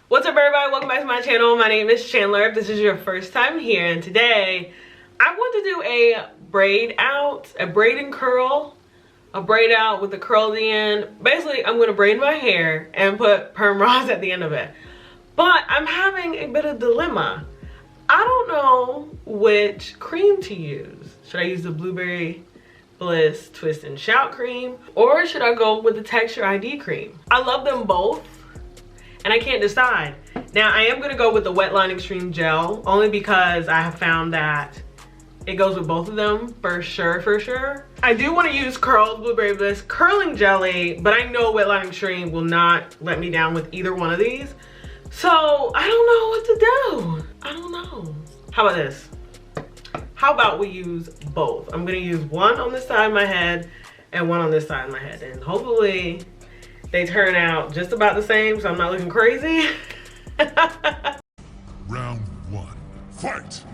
What's up, everybody? Welcome back to my channel. My name is Chandler. If this is your first time here, and today I want to do a braid out, a braid and curl, a braid out with the curl at the end. Basically, I'm going to braid my hair and put perm rods at the end of it. But I'm having a bit of dilemma. I don't know which cream to use. Should I use the Blueberry Bliss Twist and Shout cream, or should I go with the Textureid cream? I love them both and I can't decide. Now I am gonna go with the Wetline Extreme Gel only because I have found that it goes with both of them for sure. I do want to use Curl's Blueberry Bliss curling jelly, but I know Wetline Extreme will not let me down with either one of these. So I don't know what to do. I don't know. How about this? How about we use both? I'm gonna use one on this side of my head and one on this side of my head, and hopefully they turn out just about the same so I'm not looking crazy. Round one, fight!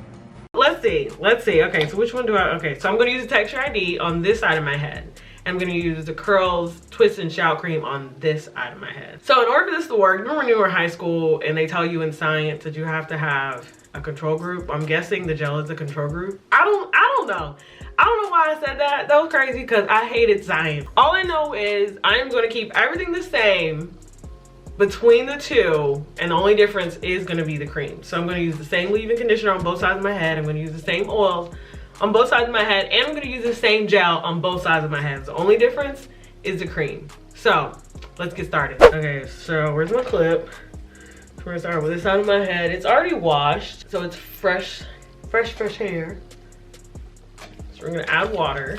Let's see. Okay, so which one do I, okay, so I'm gonna use the Textureid on this side of my head. I'm gonna use the Curls Twist and Shout cream on this side of my head. So in order for this to work, remember when you were in high school and they tell you in science that you have to have a control group? I'm guessing the gel is the control group. I don't know. I don't know why I said that. That was crazy because I hated science. All I know is I am going to keep everything the same between the two, and the only difference is going to be the cream. So I'm going to use the same leave-in conditioner on both sides of my head. I'm going to use the same oils on both sides of my head, and I'm going to use the same gel on both sides of my head. The only difference is the cream. So let's get started. Okay, so where's my clip? So we're going to start with this side of my head. It's already washed, so it's fresh hair. So we're going to add water.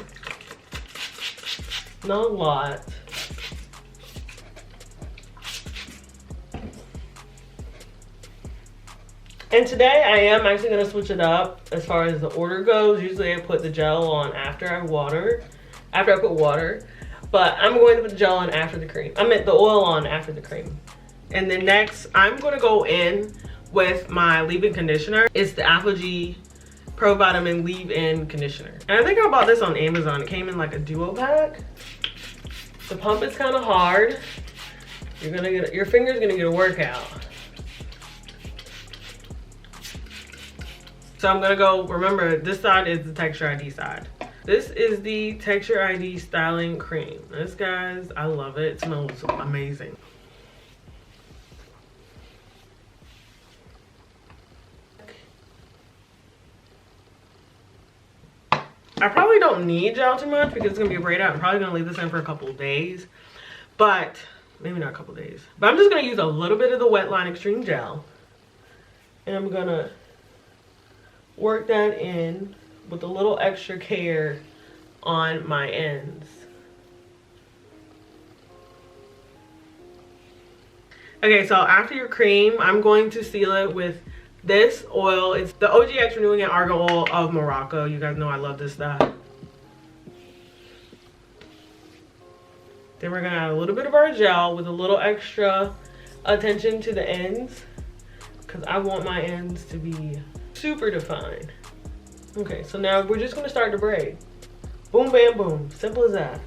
Not a lot. And today I am actually going to switch it up as far as the order goes. Usually I put the gel on after I put water. But I'm going to put the gel on after the cream. I meant the oil on after the cream. And then next, I'm going to go in with my leave-in conditioner. It's the Apogee Pro Vitamin Leave-In Conditioner. And I think I bought this on Amazon. It came in like a duo pack. The pump is kind of hard. Your finger's gonna get a workout. So I'm gonna go, remember this side is the Textureid side. This is the Textureid Styling Cream. This, guys, I love it. It smells amazing. I probably don't need gel too much because it's gonna be a braid out. I'm probably gonna leave this in for a couple of days, but maybe not a couple of days. But I'm just gonna use a little bit of the Wetline Extreme Gel, and I'm gonna work that in with a little extra care on my ends. Okay, so after your cream, I'm going to seal it with this oil. It's the OGX Renewing and Argan Oil of Morocco. You guys know I love this stuff. Then we're gonna add a little bit of our gel with a little extra attention to the ends, because I want my ends to be super defined. Okay, so now we're just gonna start to braid. Boom, bam, boom. Simple as that.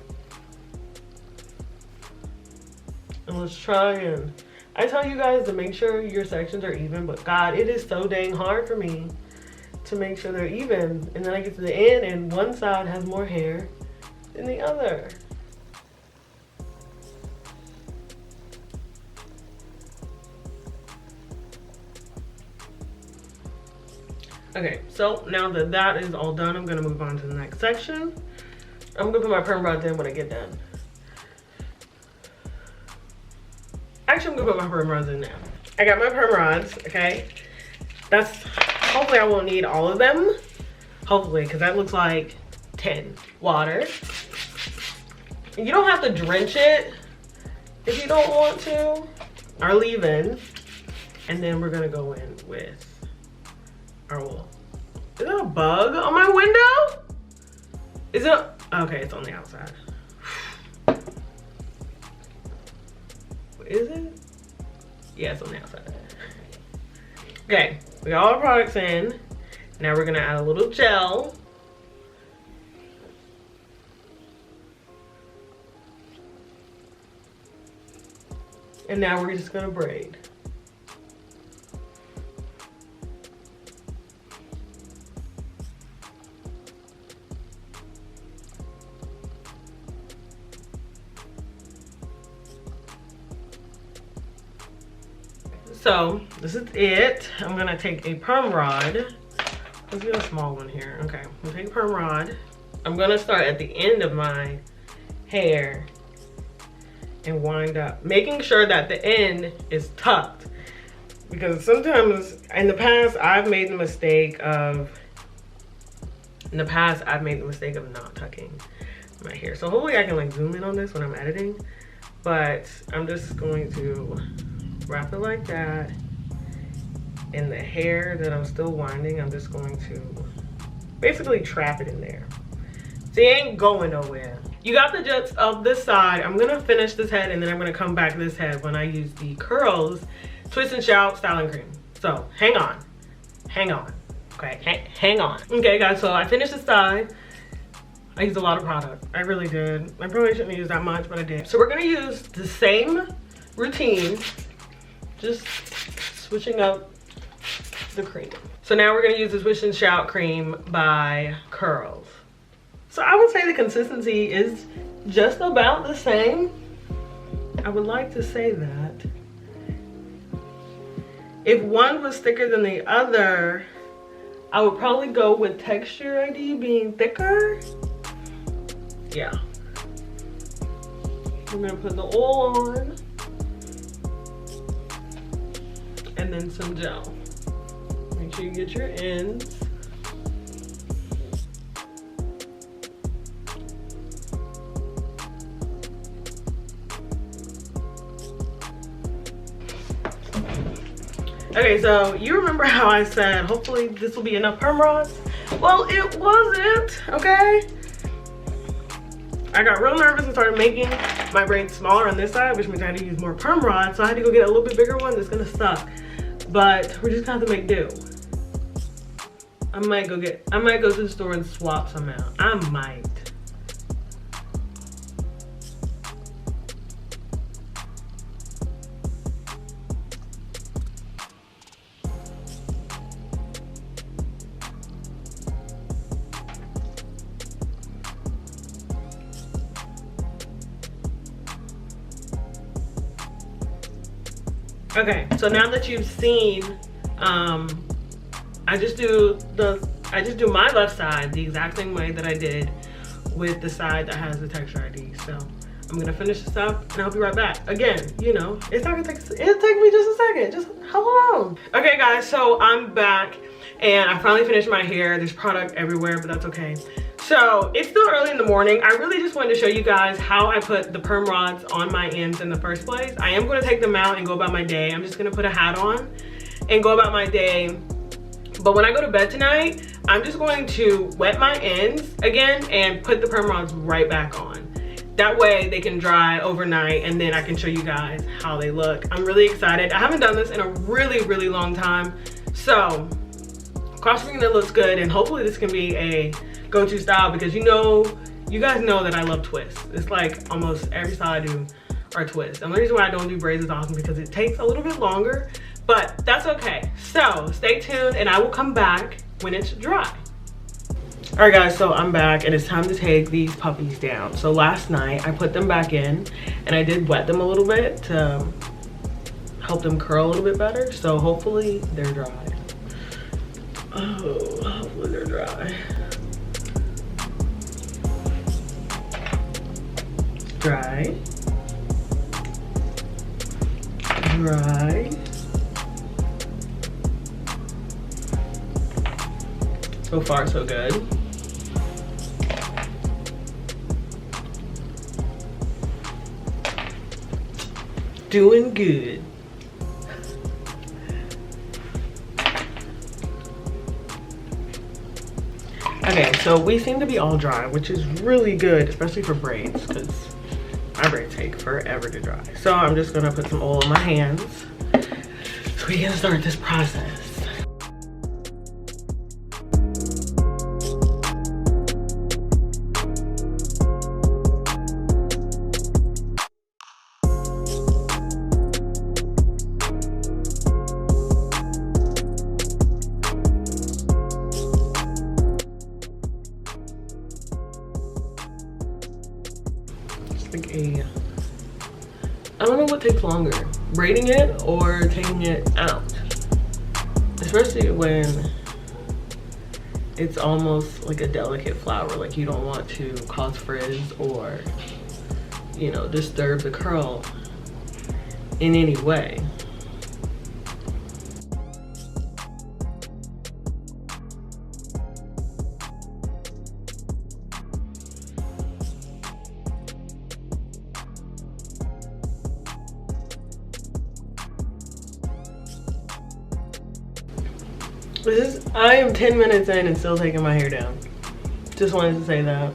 And let's try and, I tell you guys to make sure your sections are even, but God, it is so dang hard for me to make sure they're even. And then I get to the end and one side has more hair than the other. Okay, so now that that is all done, I'm gonna move on to the next section. I'm gonna put my perm rods in when I get done. Actually, I'm gonna put my perm rods in now. I got my perm rods, okay? Hopefully I won't need all of them. Hopefully, because that looks like 10. Water. You don't have to drench it if you don't want to. Our leave-in. And then we're gonna go in with our oil. Is that a bug on my window? Is it? Okay, it's on the outside. Is it? Yeah, it's on the outside. Okay, we got all our products in. Now we're gonna add a little gel. And now we're just gonna braid. So this is it. I'm gonna take a perm rod. Let's get a small one here. Okay, I'm gonna take a perm rod. I'm gonna start at the end of my hair and wind up, making sure that the end is tucked. Because sometimes in the past, I've made the mistake of not tucking my hair. So hopefully I can like zoom in on this when I'm editing. But I'm just going to wrap it like that. And the hair that I'm still winding, I'm just going to basically trap it in there. So it ain't going nowhere. You got the gist of this side. I'm gonna finish this head and then I'm gonna come back to this head when I use the Curls Twist and Shout Styling Cream. So hang on, okay, hang on. Okay guys, so I finished the side. I used a lot of product, I really did. I probably shouldn't have used that much, but I did. So we're gonna use the same routine, just switching up the cream. So now we're gonna use the Twist and Shout cream by Curls. So I would say the consistency is just about the same. I would like to say that. If one was thicker than the other, I would probably go with Textureid being thicker. Yeah. I'm gonna put the oil on. And then some gel. Make sure you get your ends. Okay, so you remember how I said hopefully this will be enough perm rods? Well, it wasn't, okay? I got real nervous and started making my braids smaller on this side, which means I had to use more perm rods, so I had to go get a little bit bigger one that's gonna suck. But we're just gonna have to make do. I might go to the store and swap some out. I might. Okay, so now that you've seen, I just do my left side the exact same way that I did with the side that has the Textureid. So I'm gonna finish this up and I'll be right back. Again, you know, it'll take me just a second, just hold on. Okay guys, so I'm back and I finally finished my hair. There's product everywhere, but that's okay. So it's still early in the morning. I really just wanted to show you guys how I put the perm rods on my ends in the first place. I am gonna take them out and go about my day. I'm just gonna put a hat on and go about my day. But when I go to bed tonight, I'm just going to wet my ends again and put the perm rods right back on. That way they can dry overnight and then I can show you guys how they look. I'm really excited. I haven't done this in a really, really long time. So cross-fingering it looks good and hopefully this can be a go-to style because you guys know that I love twists. It's like almost every style I do are twists. And the reason why I don't do braids is awesome because it takes a little bit longer, but that's okay. So stay tuned and I will come back when it's dry. All right guys, so I'm back and it's time to take these puppies down. So last night I put them back in and I did wet them a little bit to help them curl a little bit better. So hopefully they're dry. Oh, hopefully they're dry. Dry. Dry. So far, so good. Doing good. Okay, so we seem to be all dry, which is really good, especially for braids, because my braids take forever to dry. So I'm just gonna put some oil on my hands so we can start this process. I don't know what takes longer, braiding it or taking it out, especially when it's almost like a delicate flower. Like you don't want to cause frizz or, you know, disturb the curl in any way. I am 10 minutes in and still taking my hair down. Just wanted to say that.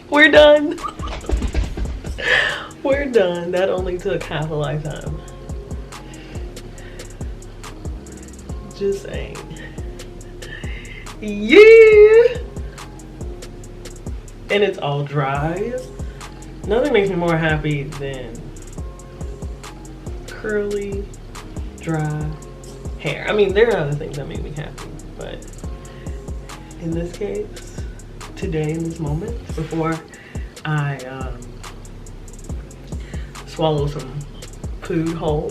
We're done. We're done. That only took half a lifetime. Just saying. Yeah. And it's all dry. Nothing makes me more happy than curly, dry hair. I mean, there are other things that make me happy, but in this case, today, in this moment, before I swallow some food whole,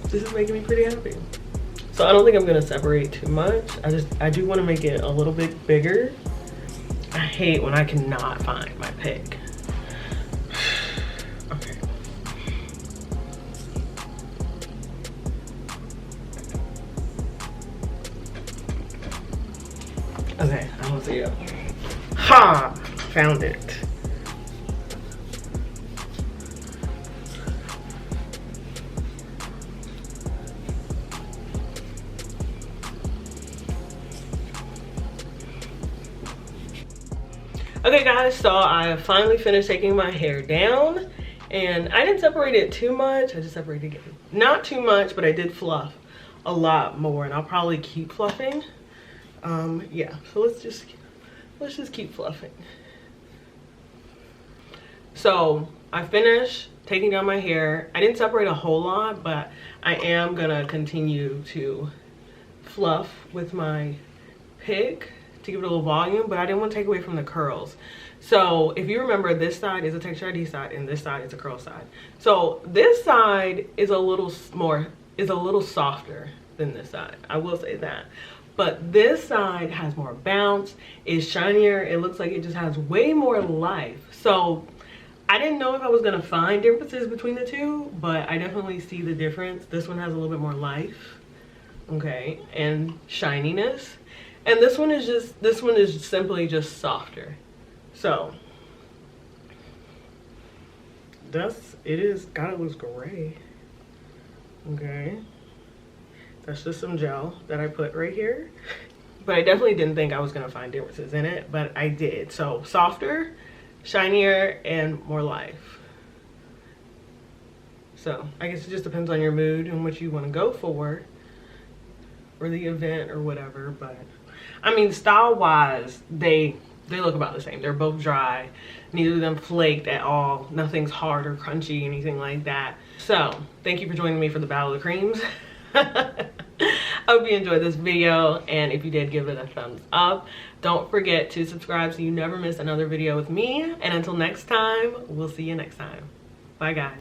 this is making me pretty happy. So I don't think I'm gonna separate too much. I do want to make it a little bit bigger. I hate when I cannot find my pick. Okay. Okay, I don't see it. Ha! Found it. Okay guys, so I finally finished taking my hair down and I didn't separate it too much. I just separated it not too much, but I did fluff a lot more and I'll probably keep fluffing. Yeah, so let's just keep fluffing. So I finished taking down my hair. I didn't separate a whole lot, but I am gonna continue to fluff with my pick to give it a little volume, but I didn't want to take away from the curls. So if you remember, this side is a Textureid side and this side is a curl side. So this side is a little softer than this side, I will say that. But this side has more bounce, it's shinier, it looks like it just has way more life. So I didn't know if I was gonna find differences between the two, but I definitely see the difference. This one has a little bit more life, okay, and shininess. And this one is simply just softer. So it kind of looks gray. Okay. That's just some gel that I put right here. But I definitely didn't think I was gonna find differences in it, but I did. So softer, shinier, and more life. So I guess it just depends on your mood and what you wanna go for, or the event or whatever, but I mean, style-wise, they look about the same. They're both dry. Neither of them flaked at all. Nothing's hard or crunchy, anything like that. So, thank you for joining me for the Battle of the Creams. I hope you enjoyed this video, and if you did, give it a thumbs up. Don't forget to subscribe so you never miss another video with me. And until next time, we'll see you next time. Bye, guys.